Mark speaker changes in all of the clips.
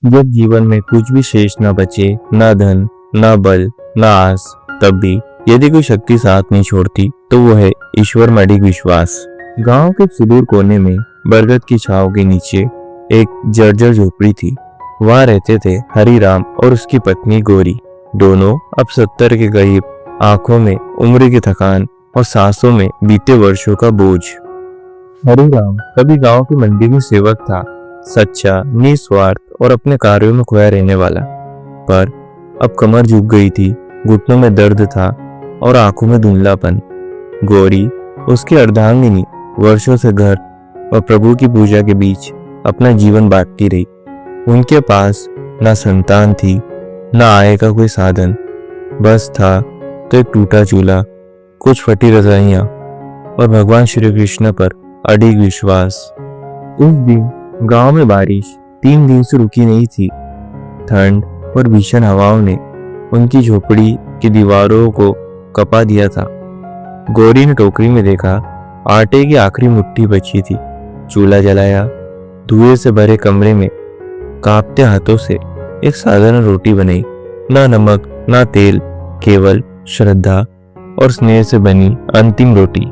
Speaker 1: जब जीवन में कुछ भी शेष न बचे, न धन, न बल, न आस, तब भी यदि कोई शक्ति साथ नहीं छोड़ती तो वो है ईश्वर में अडिग विश्वास। गांव के सुदूर कोने में बरगद की छांव के नीचे एक जर्जर झोपड़ी थी। वहां रहते थे हरिराम और उसकी पत्नी गौरी। दोनों अब 70 के करीब, आंखों में उम्र की थकान और सांसों में बीते वर्षों का बोझ। हरिराम कभी गांव की मंडी में सेवक था, सच्चा, निस्वार्थ और अपने कार्यों में खोया रहने वाला। पर अब कमर झुक गई थी, घुटनों में दर्द था और आंखों में धुंधलापन। गौरी उसकी अर्धांगिनी वर्षों से घर और प्रभु की पूजा के बीच अपना जीवन बांटती रही। उनके पास ना संतान थी, ना आय का कोई साधन, बस था तो एक टूटा चूल्हा, कुछ फटी रजाइयां और भगवान श्री कृष्ण पर अडिग विश्वास। उस दिन गांव में बारिश 3 दिन से रुकी नहीं थी। ठंड और भीषण हवाओं ने उनकी झोपड़ी की दीवारों को कपा दिया था। गौरी ने टोकरी में देखा, आटे की आखिरी मुट्ठी बची थी। चूल्हा जलाया, धुएं से भरे कमरे में कांपते हाथों से एक साधारण रोटी बनाई। ना नमक, ना तेल, केवल श्रद्धा और स्नेह से बनी अंतिम रोटी।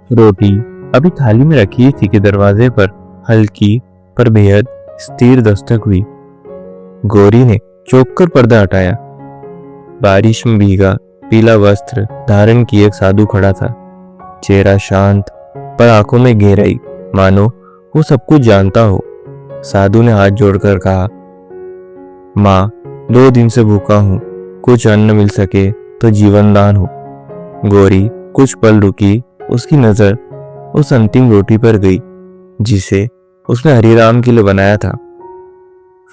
Speaker 1: रोटी अभी थाली में रखी थी कि दरवाजे पर हल्की पर बेहद स्थिर दस्तक हुई। गौरी ने चौंक कर पर्दा हटाया। बारिश में भीगा पीला वस्त्र धारण किए एक साधु खड़ा था। चेहरा शांत पर आंखों में गहराई, मानो वो सब कुछ जानता हो। साधु ने हाथ जोड़कर कहा, माँ, 2 दिन से भूखा हूँ, कुछ अन्न मिल सके तो जीवन दान हो। गौरी कुछ पल रुकी, उसकी नजर उस अंतिम रोटी पर गई जिसे उसने हरिराम के लिए बनाया था।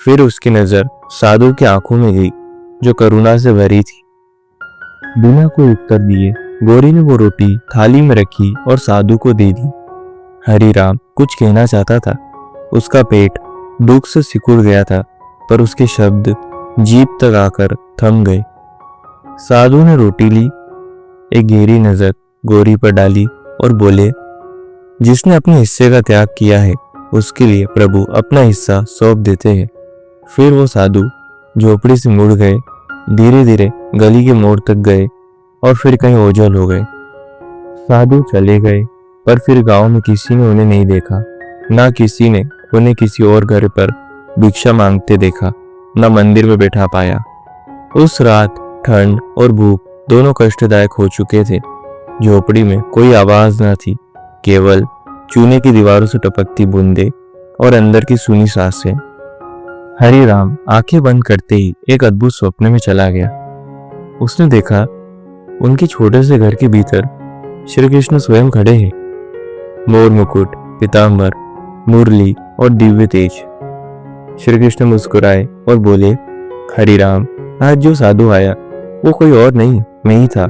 Speaker 1: फिर उसकी नजर साधु की आंखों में गई जो करुणा से भरी थी। बिना कोई उत्तर दिए गौरी ने वो रोटी थाली में रखी और साधु को दे दी। हरिराम कुछ कहना चाहता था, उसका पेट दुख से सिकुड़ गया था, पर उसके शब्द जीभ तक आकर थम गए। साधु ने रोटी ली, एक गहरी नजर गौरी पर डाली और बोले, जिसने अपने हिस्से का त्याग किया है उसके लिए प्रभु अपना हिस्सा सौंप देते हैं। फिर वो साधु झोपड़ी से मुड़ गए, धीरे धीरे गली के मोड़ तक गए और फिर कहीं ओझल हो गए। साधु चले गए, पर फिर गांव में किसी ने उन्हें नहीं देखा। ना किसी ने उन्हें किसी और घर पर भिक्षा मांगते देखा, न मंदिर में बैठा पाया। उस रात ठंड और भूख दोनों कष्टदायक हो चुके थे। झोपड़ी में कोई आवाज न थी, केवल चूने की दीवारों से टपकती बूंदें और अंदर की सुनी सांसें। हरिराम आंखें बंद करते ही एक अद्भुत स्वप्न में चला गया। उसने देखा, उनके छोटे से घर के भीतर श्री कृष्ण स्वयं खड़े हैं, मोर मुकुट, पीतांबर, मुरली और दिव्य तेज। श्री कृष्ण मुस्कुराए और बोले, हरिराम, आज जो साधु आया वो कोई और नहीं, मैं ही था।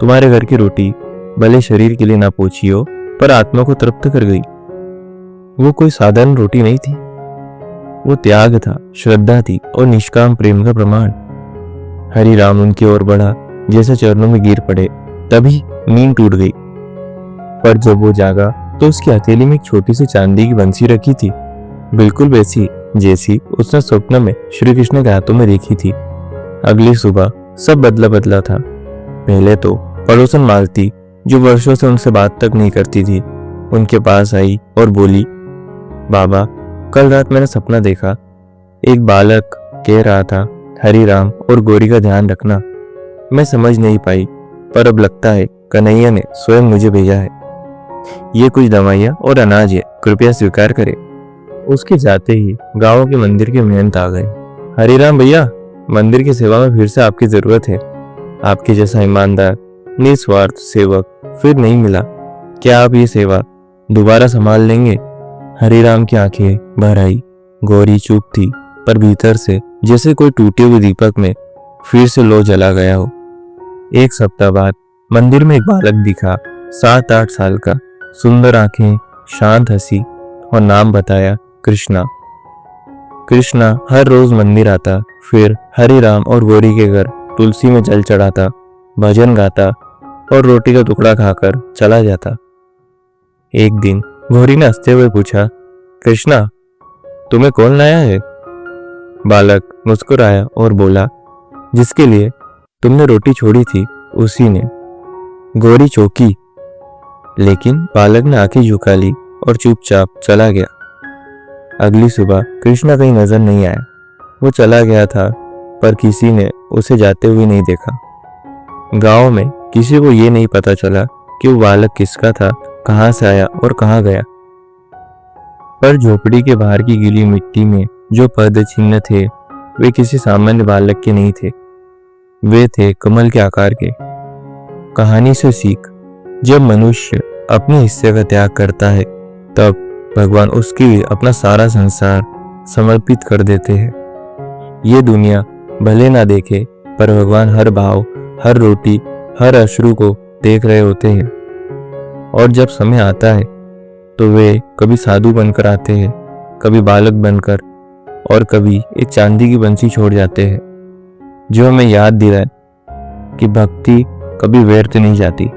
Speaker 1: तुम्हारे घर की रोटी भले शरीर के लिए ना पहुंची हो, पर आत्मा को तृप्त कर गई। वो कोई साधारण रोटी नहीं थी, वो त्याग था, श्रद्धा थी और निष्काम प्रेम का प्रमाण। हरिराम उनकी ओर बढ़ा, जैसे चरणों में गिर पड़े। तभी नींद टूट गई, पर जब वो जागा तो उसकी हथेली में एक छोटी सी चांदी की बंसी रखी थी, बिल्कुल वैसी जैसी उसने स्वप्न में श्री कृष्ण के हाथों में देखी थी। अगली सुबह सब बदला बदला था। पहले तो पड़ोसन मालती, जो वर्षों से उनसे बात तक नहीं करती थी, उनके पास आई और बोली, बाबा, कल रात मैंने सपना देखा। एक बालक कह रहा था, हरिराम और गौरी का ध्यान रखना। मैं समझ नहीं पाई, पर अब लगता है कन्हैया ने स्वयं मुझे भेजा है। ये कुछ दवाइयाँ और अनाज है, कृपया स्वीकार करें। उसके जाते ही गांव के मंदिर के महंत आ गए। हरिराम भैया, मंदिर की सेवा में फिर से आपकी जरूरत है। आपके जैसा ईमानदार, निस्वार्थ सेवक फिर नहीं मिला। क्या आप ये सेवा दोबारा संभाल लेंगे? हरिराम की आंखें भर आई। गौरी चुप थी, पर भीतर से जैसे कोई टूटे हुए दीपक में फिर से लो जला गया हो। 1 सप्ताह बाद मंदिर में एक बालक दिखा, 7-8 साल का, सुंदर आंखें, शांत हंसी और नाम बताया, कृष्णा। कृष्णा हर रोज मंदिर आता, फिर हरिराम और गौरी के घर तुलसी में जल चढ़ाता, भजन गाता और रोटी का टुकड़ा खाकर चला जाता। एक दिन गौरी ने हंसते हुए पूछा, कृष्णा, तुम्हें कौन लाया है? बालक मुस्कुराया और बोला, जिसके लिए तुमने रोटी छोड़ी थी उसी ने। गौरी चौंकी, लेकिन बालक ने आंखें झुका ली और चुपचाप चला गया। अगली सुबह कृष्णा कहीं नजर नहीं आया। वो चला गया था, पर किसी ने उसे जाते हुए नहीं देखा। गांव में किसी को ये नहीं पता चला कि वो बालक किसका था, कहां से आया और कहां गया। पर झोपड़ी के बाहर की गीली मिट्टी में जो पद चिन्ह थे, वे किसी सामान्य बालक के नहीं थे। वे थे कमल के आकार के। कहानी से सीख, जब मनुष्य अपने हिस्से का त्याग करता है, तब भगवान उसके लिए अपना सारा संसार समर्पित कर देते हैं। ये दुनिया भले ना देखे, पर भगवान हर भाव, हर रोटी, हर अश्रु को देख रहे होते हैं। और जब समय आता है तो वे कभी साधु बनकर आते हैं, कभी बालक बनकर, और कभी एक चांदी की बंसी छोड़ जाते हैं, जो हमें याद दिलाए कि भक्ति कभी व्यर्थ नहीं जाती।